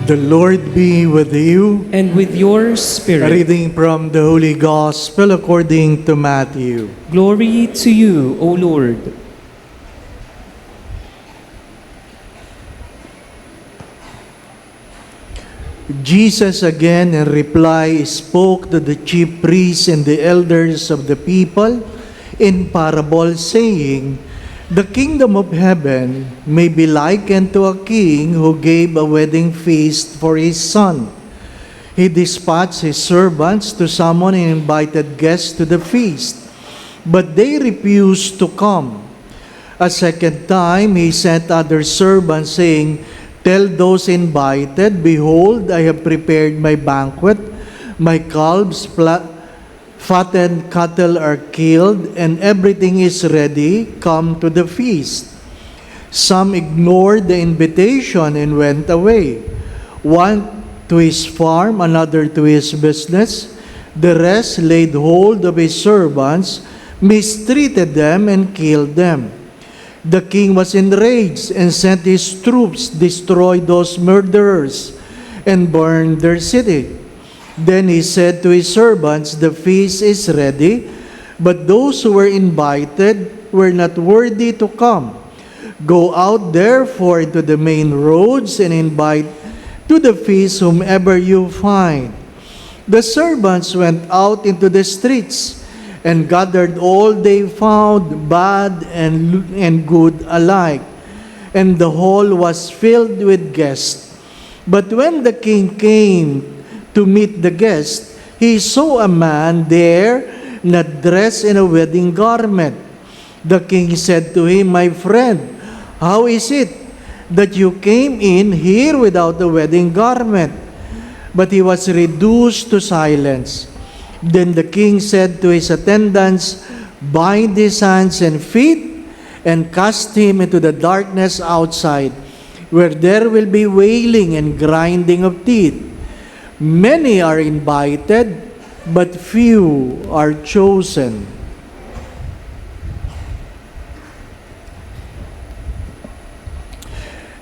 The Lord be with you. And with your A spirit. reading from the Holy Gospel according to Matthew. Glory to you, O Lord. Jesus again in reply spoke to the chief priests and the elders of the people in parable, saying, "The kingdom of heaven may be likened to a king who gave a wedding feast for his son. He dispatched his servants to summon and invited guests to the feast, but they refused to come. A second time he sent other servants, saying, 'Tell those invited, behold, I have prepared my banquet. My calves, fattened cattle are killed, and everything is ready. Come to the feast.' Some ignored the invitation and went away. One to his farm, another to his business. The rest laid hold of his servants, mistreated them, and killed them. The king was enraged and sent his troops, destroyed those murderers, and burned their city. Then he said to his servants, 'The feast is ready, but those who were invited were not worthy to come. Go out therefore into the main roads and invite to the feast whomever you find.' The servants went out into the streets and gathered all they found, bad and good alike, and the hall was filled with guests. But when the king came to meet the guests, he saw a man there not dressed in a wedding garment. The king said to him, 'My friend, how is it that you came in here without a wedding garment?' But he was reduced to silence. Then the king said to his attendants, 'Bind his hands and feet and cast him into the darkness outside, where there will be wailing and grinding of teeth. Many are invited, but few are chosen.'"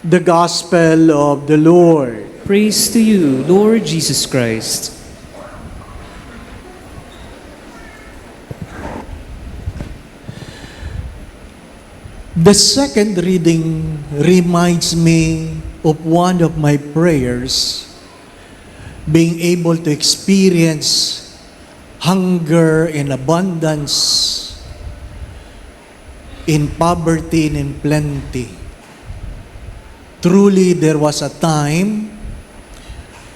The Gospel of the Lord. Praise to you, Lord Jesus Christ. The second reading reminds me of one of my prayers, being able to experience hunger and abundance in poverty and in plenty. Truly, there was a time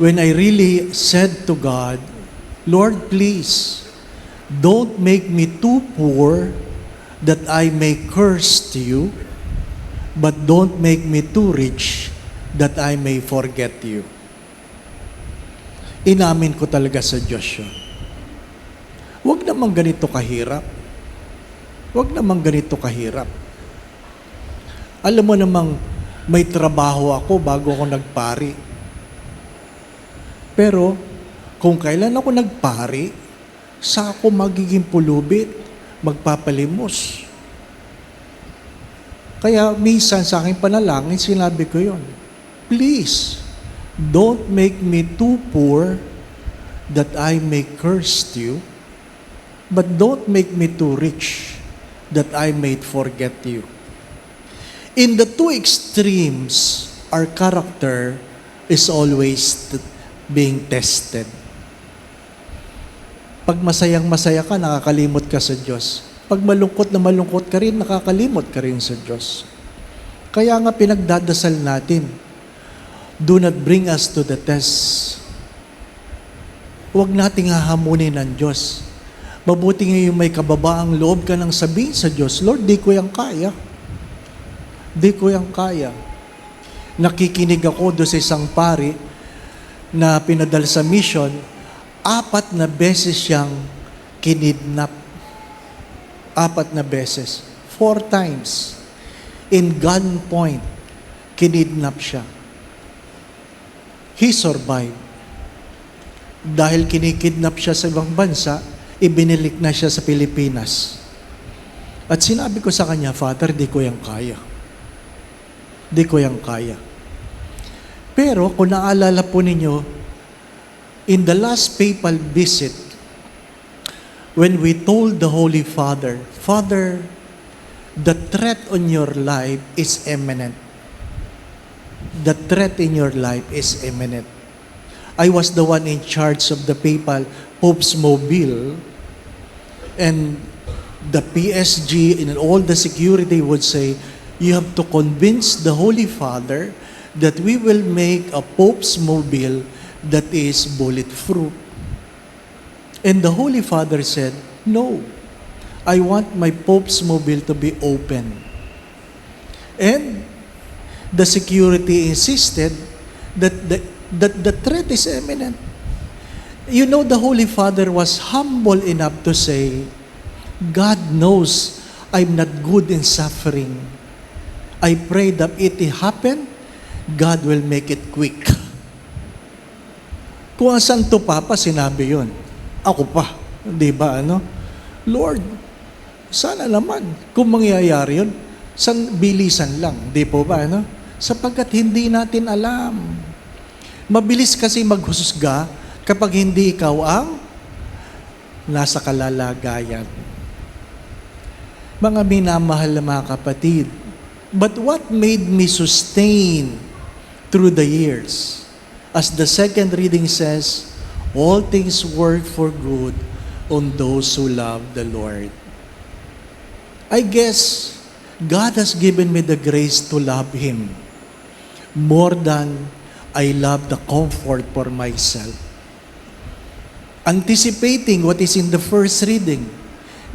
when I really said to God, "Lord, please, don't make me too poor that I may curse to you, but don't make me too rich that I may forget you." Inamin ko talaga sa Diyos yun. Huwag namang ganito kahirap. Huwag namang ganito kahirap. Alam mo namang may trabaho ako bago ako nagpari. Pero kung kailan ako nagpari, sa ako magiging pulubit, magpapalimos. Kaya minsan sa aking panalangin, sinabi ko yon, "Please, don't make me too poor that I may curse you, but don't make me too rich that I may forget you." In the two extremes, our character is always being tested. Pag masayang-masaya ka, nakakalimot ka sa Diyos. Pag malungkot na malungkot ka rin, nakakalimot ka rin sa Diyos. Kaya nga pinagdadasal natin, do not bring us to the test. Huwag nating hahamunin ng Diyos. Mabuti nga yung may kababaang loob ka nang sabihin sa Diyos, "Lord, di ko yang kaya. Di ko yang kaya." Nakikinig ako doon sa isang pari na pinadala sa mission, 4 na beses siyang kinidnap. 4 na beses. 4 times. In gunpoint, kinidnap siya. He survived. Dahil kinikidnap siya sa ibang bansa, ibinilik na siya sa Pilipinas. At sinabi ko sa kanya, "Father, di ko yang kaya. Di ko yang kaya." Pero kung naalala po ninyo, in the last papal visit, when we told the Holy Father, Father, the threat on your life is imminent. The threat in your life is imminent. I was the one in charge of the papal Pope's Mobile, and the PSG and all the security would say, you have to convince the Holy Father that we will make a Pope's Mobile that is bulletproof. And the Holy Father said, no, I want my Pope's Mobile to be open. And the security insisted that the threat is imminent. You know, the Holy Father was humble enough to say, God knows I'm not good in suffering. I pray that it happen, God will make it quick. Kung ang Santo Papa sinabi yun, ako pa, di ba ano? Lord, sana naman, kung mangyayari yun, bilisan lang, di po ba ano? Sapagkat hindi natin alam. Mabilis kasi maghusga kapag hindi ikaw ang nasa kalalagayan. Mga minamahal na mga kapatid, but what made me sustain through the years? As the second reading says, all things work for good on those who love the Lord. I guess God has given me the grace to love Him more than I love the comfort for myself. Anticipating what is in the first reading,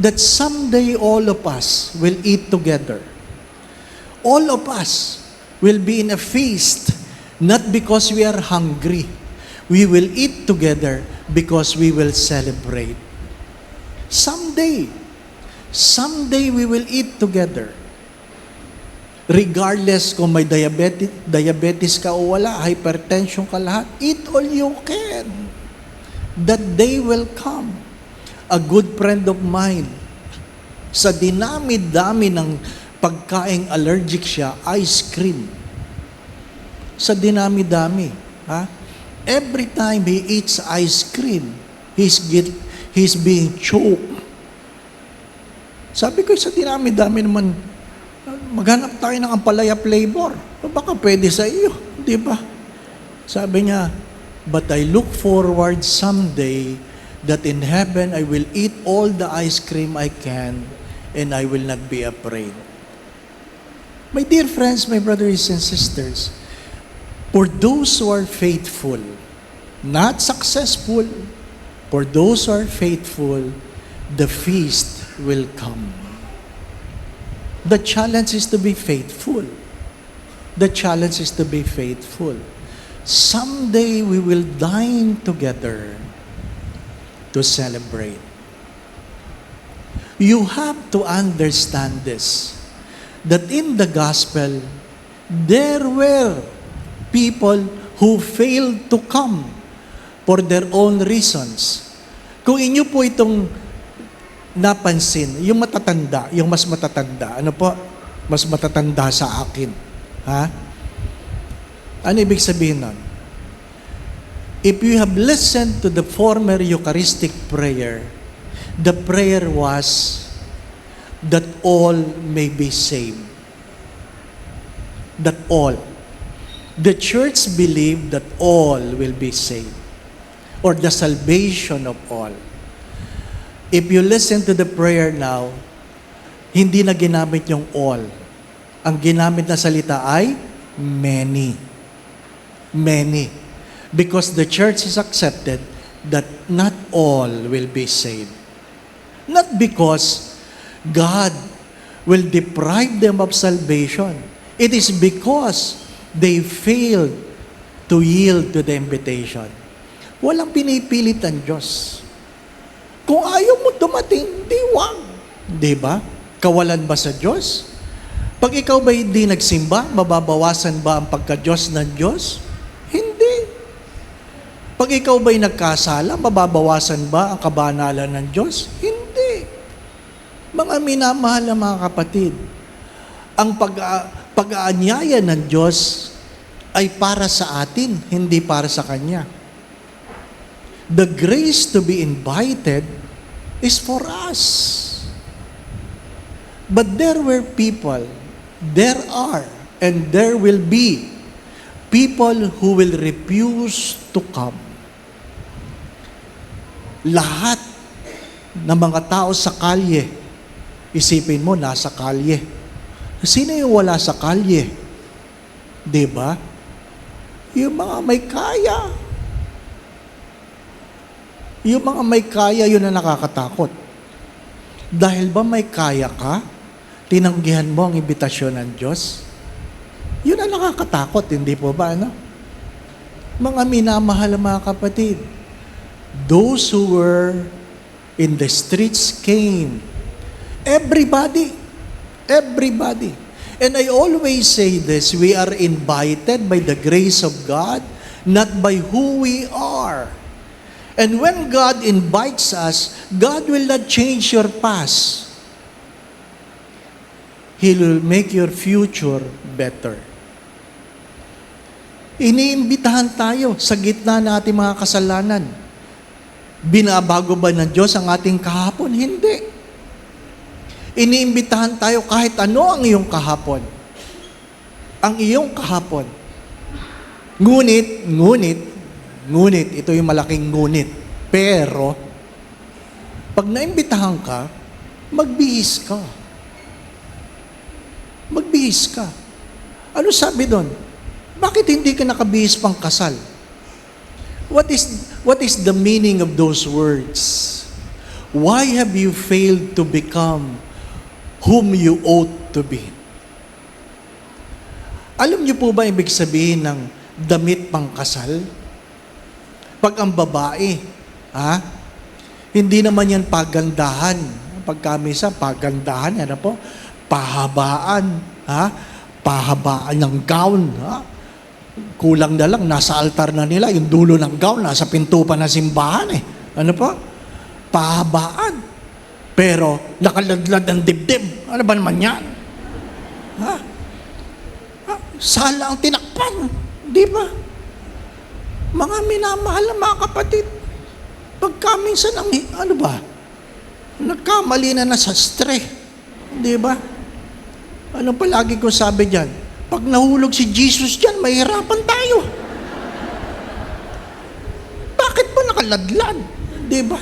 that someday all of us will eat together. All of us will be in a feast, not because we are hungry. We will eat together because we will celebrate. Someday we will eat together. Regardless kung may diabetes ka o wala, hypertension ka lahat, eat all you can. That day will come. A good friend of mine, sa dinami-dami ng pagkaing allergic siya, ice cream. Sa dinami-dami. Ha? Every time he eats ice cream, he's being choked. Sabi ko, sa dinami-dami naman, maghanap tayo ng ampalaya flavor. Baka pwede sa iyo, di ba? Sabi niya, but I look forward someday that in heaven I will eat all the ice cream I can and I will not be afraid. My dear friends, my brothers and sisters, for those who are faithful, not successful, for those who are faithful, the feast will come. The challenge is to be faithful. The challenge is to be faithful. Someday we will dine together to celebrate. You have to understand this, that in the gospel, there were people who failed to come for their own reasons. Kung inyo po itong napansin, yung matatanda, yung mas matatanda, ano po? Mas matatanda sa akin. Ha? Ano ibig sabihin nun? If you have listened to the former Eucharistic prayer, the prayer was that all may be saved. That all. The church believed that all will be saved, or the salvation of all. If you listen to the prayer now, hindi na ginamit yung all. Ang ginamit na salita ay many. Many. Because the church is accepted that not all will be saved. Not because God will deprive them of salvation. It is because they failed to yield to the invitation. Walang pinipilit ang Diyos. Kung ayaw mo dumating, di wag. Di ba? Kawalan ba sa Diyos? Pag ikaw ba hindi nagsimba, mababawasan ba ang pagka-Diyos ng Diyos? Hindi. Pag ikaw ba'y nagkasala, mababawasan ba ang kabanalan ng Diyos? Hindi. Mga minamahal na mga kapatid, ang pag-aanyaya ng Diyos ay para sa atin, hindi para sa kanya. The grace to be invited is for us. But there are, and there will be people who will refuse to come. Lahat ng mga tao sa kalye, isipin mo, nasa kalye. Sino yung wala sa kalye? Diba? Yung mga may kaya. Yung mga may kaya, yun ang nakakatakot. Dahil ba may kaya ka, tinanggihan mo ang imbitasyon ng Diyos? Yun ang nakakatakot, hindi po ba? Ano? Mga minamahal mga kapatid, those who were in the streets came. Everybody. And I always say this, we are invited by the grace of God, not by who we are. And when God invites us, God will not change your past. He will make your future better. Iniimbitahan tayo sa gitna ng ating mga kasalanan. Binabago ba ng Diyos ang ating kahapon? Hindi. Iniimbitahan tayo kahit ano ang iyong kahapon. Ang iyong kahapon. Ngunit, ito yung malaking ngunit. Pero, pag naimbitahan ka, magbihis ka. Magbihis ka. Ano sabi doon? Bakit hindi ka nakabihis pang kasal? What is the meaning of those words? Why have you failed to become whom you ought to be? Alam niyo po ba ibig sabihin ng damit pang kasal? Pag ang babae, hindi naman yan pagandahan. Pagkamisa, pagandahan, ano po? Pahabaan, pahabaan ng gown, kulang na lang, nasa altar na nila, yung dulo ng gown, nasa pinto pa ng simbahan Ano po? Pahabaan. Pero, nakaladlad ng dibdib. Ano ba naman yan? Sala ang tinakpan. Di ba? Mga minamahal na mga kapatid, pagka minsan nagkamali na sa stress. Di ba? Ano palagi ko sabi dyan? Pag nahulog si Jesus dyan, mahirapan tayo. Bakit po nakaladlad? Di ba?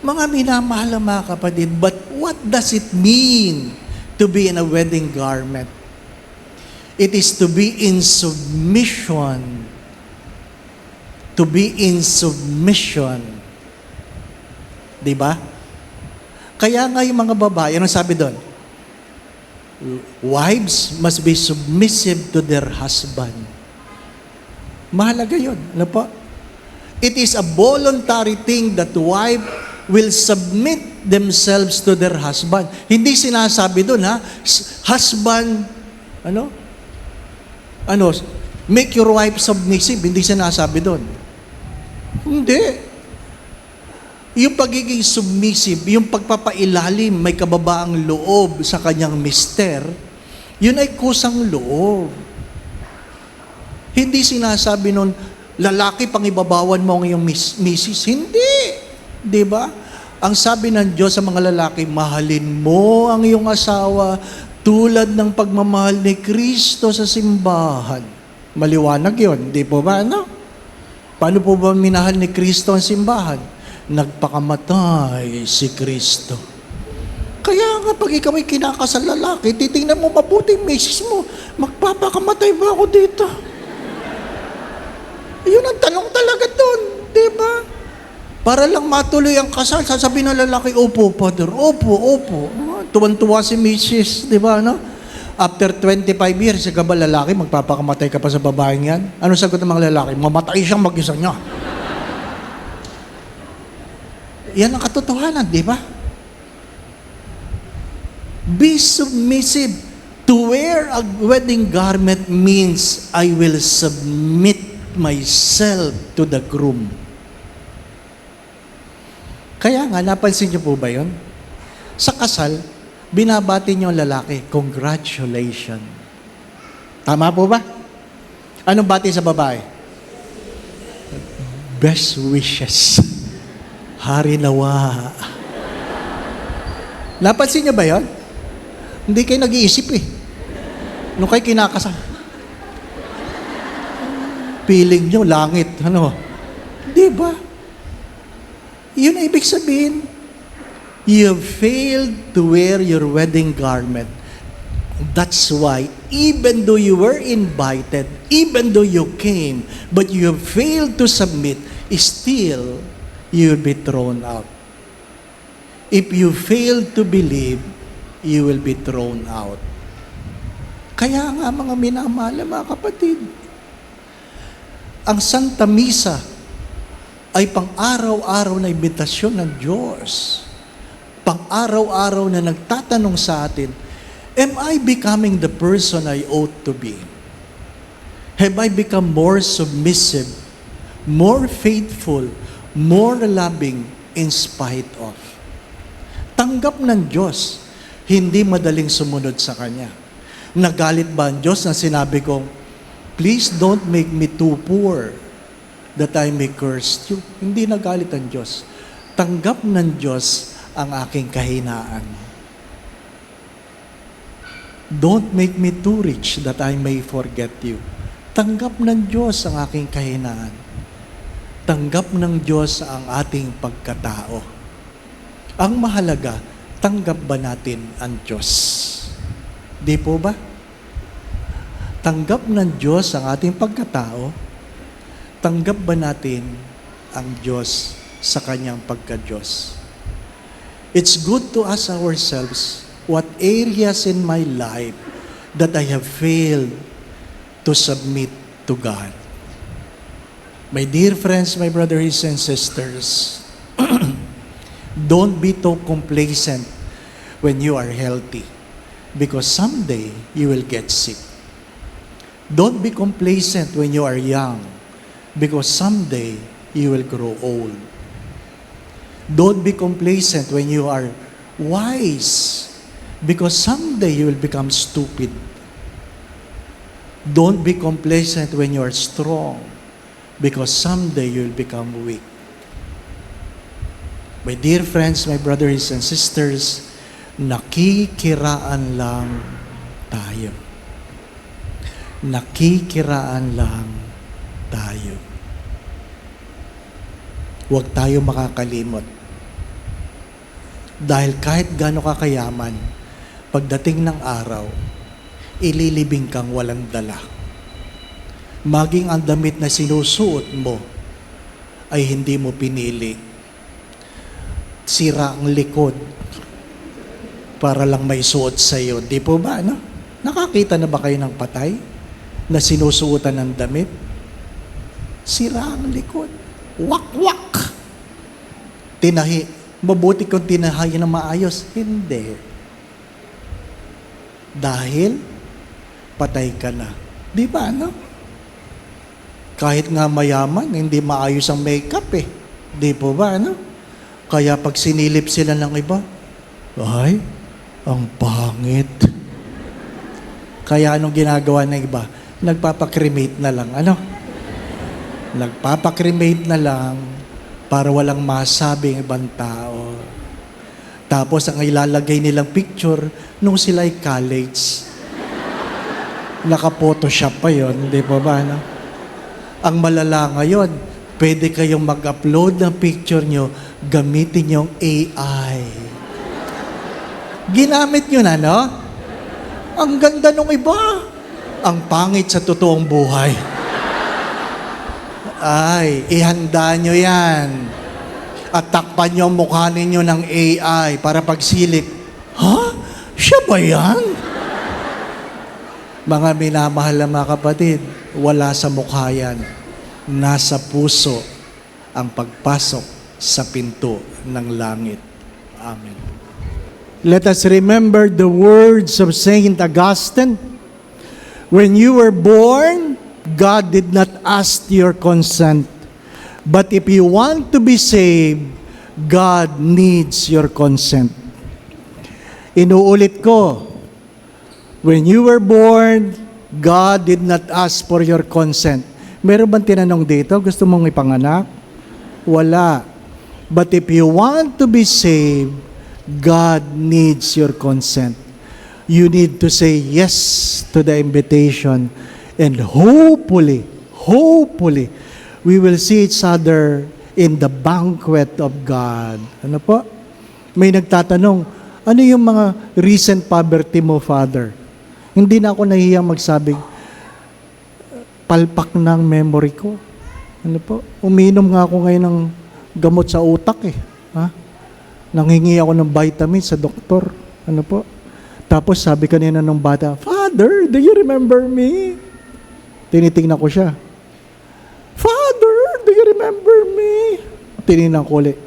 Mga minamahal na mga kapatid, but what does it mean to be in a wedding garment? It is to be in submission. To be in submission. Di ba? Kaya nga yung mga babae, ano sabi doon? Wives must be submissive to their husband. Mahalaga yun. Ano po? It is a voluntary thing that wife will submit themselves to their husband. Hindi sinasabi doon, husband, make your wife submissive. Hindi sinasabi doon. Hindi. Yung pagiging submissive, yung pagpapailalim, may kababaang loob sa kanyang mister, yun ay kusang loob. Hindi sinasabi nun, lalaki, pangibabawan mo ang iyong misis. Hindi. Di ba? Ang sabi ng Diyos sa mga lalaki, mahalin mo ang iyong asawa tulad ng pagmamahal ni Kristo sa simbahan. Maliwanag yun. Di po ba? Paano po ba minahal ni Kristo ang simbahan? Nagpakamatay si Kristo. Kaya nga, pag ikaw ay kinakasal lalaki, titingnan mo mabuti yung misis mo, magpapakamatay ba ako dito? Yun ang tanong talaga doon, di ba? Para lang matuloy ang kasal, sasabihin ng lalaki, opo, Father, opo. Tuwan-tuwa si misis, di ba, After 25 years, ikaw ba lalaki, magpapakamatay ka pa sa babaeng yan? Ano sagot ng mga lalaki? Mamatay siyang mag-isa niya. Yan ang katotohanan, di ba? Be submissive. To wear a wedding garment means I will submit myself to the groom. Kaya nga, napansin niyo po ba yun? Sa kasal, binabati niyo ang lalaki, congratulations. Tama po ba? Anong bati sa babae? Best wishes. Hari nawa. Napansin niyo ba yun? Hindi kayo nag-iisip eh. Nung kayo kinakasal. Feeling nyo, langit. Ano? Di ba? Yun ang ibig sabihin. You have failed to wear your wedding garment. That's why, even though you were invited, even though you came, but you have failed to submit, still, you will be thrown out. If you fail to believe, you will be thrown out. Kaya nga mga minamahal, mga kapatid, ang Santa Misa ay pang-araw-araw na imbitasyon ng Diyos. Pang-araw-araw na nagtatanong sa atin, am I becoming the person I ought to be? Have I become more submissive, more faithful, more loving in spite of? Tanggap ng Diyos, hindi madaling sumunod sa Kanya. Nagalit ba ang Diyos na sinabi kong, please don't make me too poor that I may curse you? Hindi nagalit ang Diyos. Tanggap ng Diyos ang aking kahinaan. Don't make me too rich that I may forget you. Tanggap ng Diyos ang aking kahinaan. Tanggap ng Diyos ang ating pagkatao. Ang mahalaga, tanggap ba natin ang Diyos? Di po ba? Tanggap ng Diyos ang ating pagkatao? Tanggap ba natin ang Diyos sa Kanyang pagka-Diyos? It's good to ask ourselves, what areas in my life that I have failed to submit to God? My dear friends, my brothers and sisters, don't be too complacent when you are healthy, because someday you will get sick. Don't be complacent when you are young, because someday you will grow old. Don't be complacent when you are wise, because someday you will become stupid. Don't be complacent when you are strong, because someday you will become weak. My dear friends, my brothers and sisters, nakikiraan lang tayo. Nakikiraan lang tayo. Huwag tayo makakalimot. Dahil kahit gaano kakayaman, pagdating ng araw, ililibing kang walang dala. Maging ang damit na sinusuot mo ay hindi mo pinili. Sira ang likod para lang may suot sa iyo. Di po ba, ano? Nakakita na ba kayo ng patay na sinusuotan ng damit? Sira ang likod. Wak-wak! Tinahi. Mabuti kung tinahi na maayos. Hindi. Dahil patay ka na. Di ba, ano? Kahit nga mayaman, hindi maayos ang makeup eh. Di po ba, ano? Kaya pag sinilip sila ng iba, ay, ang pangit. Kaya anong ginagawa ng iba? Nagpapakremate na lang. Ano? Nagpapakremate na lang para walang masabing ibang tao. Tapos ang ilalagay nilang picture nung sila ay college. Naka-photoshop pa yun, hindi po ba? No? Ang malala ngayon, pwede kayong mag-upload ng picture nyo, gamitin yung AI. Ginamit nyo na, no? Ang ganda nung iba. Ang pangit sa totoong buhay. Ay, ihanda nyo yan. At takpan nyo ang mukha ninyo ng AI para pagsilip. Ha? Siya ba yan? Mga minamahal na mga kapatid, wala sa mukha yan. Nasa puso ang pagpasok sa pinto ng langit. Amen. Let us remember the words of Saint Augustine. When you were born, God did not ask your consent. But if you want to be saved, God needs your consent. Inuulit ko, when you were born, God did not ask for your consent. Meron bang tinanong dito? Gusto mong ipanganak? Wala. But if you want to be saved, God needs your consent. You need to say yes to the invitation. And hopefully, we will see each other in the banquet of God. Ano po? May nagtatanong, ano yung mga recent poverty mo, Father? Hindi na ako nahihiyang magsabing, palpak ng memory ko. Ano po? Uminom nga ako ngayon ng gamot sa utak eh. Ha? Nanghingi ako ng vitamin sa doktor. Ano po? Tapos sabi kanina ng bata, Father, do you remember me? Tinitingnan ko siya. Father, do you remember me? Tinignan ko ulit.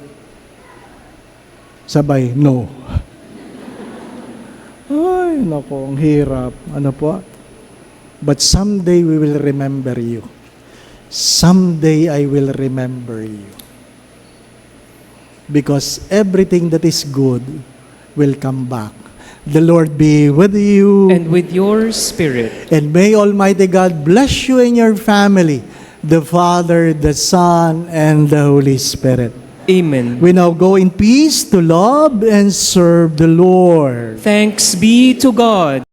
Sabay, no. Ay, nako, ang hirap. Ano po? But someday we will remember you. Someday I will remember you. Because everything that is good will come back. The Lord be with you. And with your spirit. And may Almighty God bless you and your family, the Father, the Son, and the Holy Spirit. Amen. We now go in peace to love and serve the Lord. Thanks be to God.